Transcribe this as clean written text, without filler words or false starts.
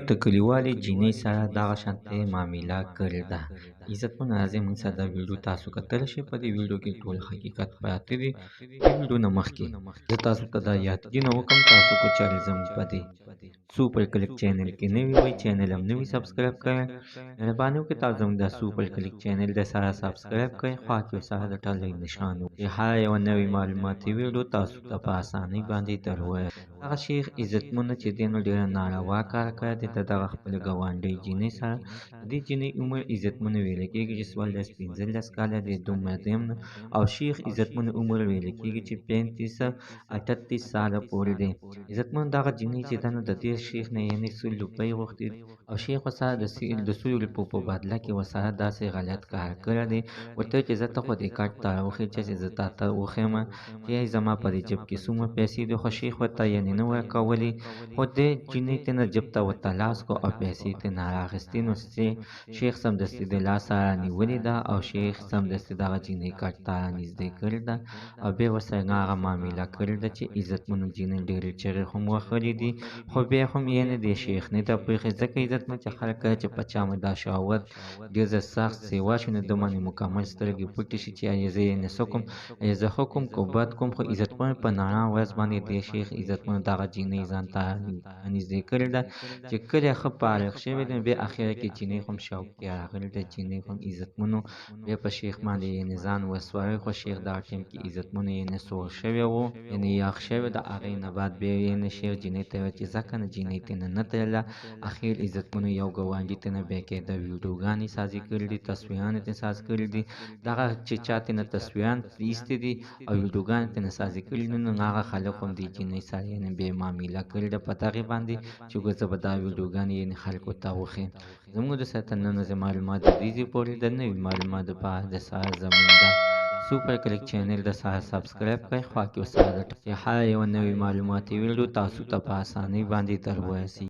د کلیوالې جینۍ سره دغه شانتې معامله کړې ده. عزتمن راځئ موږ سره دا ویډیو تاسو کتلی شئ. په دې ویډیو کې ټول حقیقت پراته دي. د ویډیو نه مخکې زه تاسو ته دا یادونه وکړم، تاسو که چېرې زموږ په دې سوپر کلیک چینل کې نوي وئ، چینل هم نوي سبسکرایب کړئ. مهرباني وکړئ تاسو زموږ د سوپر کلیک چینل د سره سبسکرایب کړئ، خوا کې سره د ټلۍ نشان چې هر یوه نوې معلوماتي ویډیو تاسو ته په اسانۍ باندې در هغه شیخ عزتمنه چې دی نو ډېره ناروا کار کړی دی د دغه خپلې ګاونډۍ جینۍ سره. د دې جینۍ عمر عزتمنه ویل کېږي چې 14-15 کاله دی، دومره دی هم نه. او شیخ عزتمنه عمر ویل کېږي چې 35-38 ساله پورې دی. عزتمن دغه جینۍ چې ده نو د دې شیخ نه یعنې 100 روپۍ غوښتې او شیخ ورسره د 100 روپو په بدله کې ورسره داسې غلط کار کړی دی. ورته ویل چې زه ته خو دې کټ ته راوخېږه چې زه تا ته وښیم چې زما په دې جب کې څومره پیسې دي، خو شیخ ورته یعنې نه ورکولې. خو دې جینۍ تېنه جب ته ورته لاس کړو او پیسې تېنه رااخیستې. نو شیخ سمدستي د لاسه رانیولې ده او شیخ سمدستي دغه جینۍ کټ ته رانږدې کړې ده او بیا ورسره هغه معامله کړې ده چې عزتمنو جینۍ ډېرې چغې هم وهلې دي، خو بیا هم یعنې دې شیخ نه ده پرېښې. ځکه عزتمن چې خلک کله چې په چا باندې دا شهوت ډېر زر سخت سیوا شي نو ده باندې مکمل سترګې پټې شي چې ایا زه یعنې څه کوم، ایا زه ښه کوم که بد کوم. خو عزتمن په ناروا ورځ باندې دې شیخ عزتمن دغه جینۍ ځان ته نږدې کړې ده چې کله ښه فارغ شوی دی بیا اخره کې جینۍ هم شوقي راغلې ده. جینۍ هم عزتمنو بیا په شیخ باندې یعنې ځان وسپاره، خو شیخ دغه ټایم کې عزتمنو یعنې سوړ شوی و، یعنې یخ شوی. د هغې نه بعد بیا یعنې شیخ جینۍ ته ویل چې ځه که نه. جینۍ تېنه نه تلله. اخر عزتمنو یو ګاونډي تېنه باقاعده ویډیوګانې سازي کړي دي، تصویران یې تېنه ساز کړي دي. دغه چې چا تېنه تصویران ایستې دي او ویډیوګانې تېنه سازي کړي دي نو هغه خلک هم دې جینۍ سره یعنې بې معامله کړې ده په دغې باندې چې زه به دا ویډیوګانې یعنې خلکو ته وښیم. زموږ د سره تر ننه معلومات د دې پورې د نوي معلومات دپاره د سره زموږ د سوپر کلیک چینل د سره سبسکرایب کړئ، خوا کې ورسره د چې هر یوه نوې معلوماتي ویډیو تاسو ته په اسانۍ باندې در ورسي.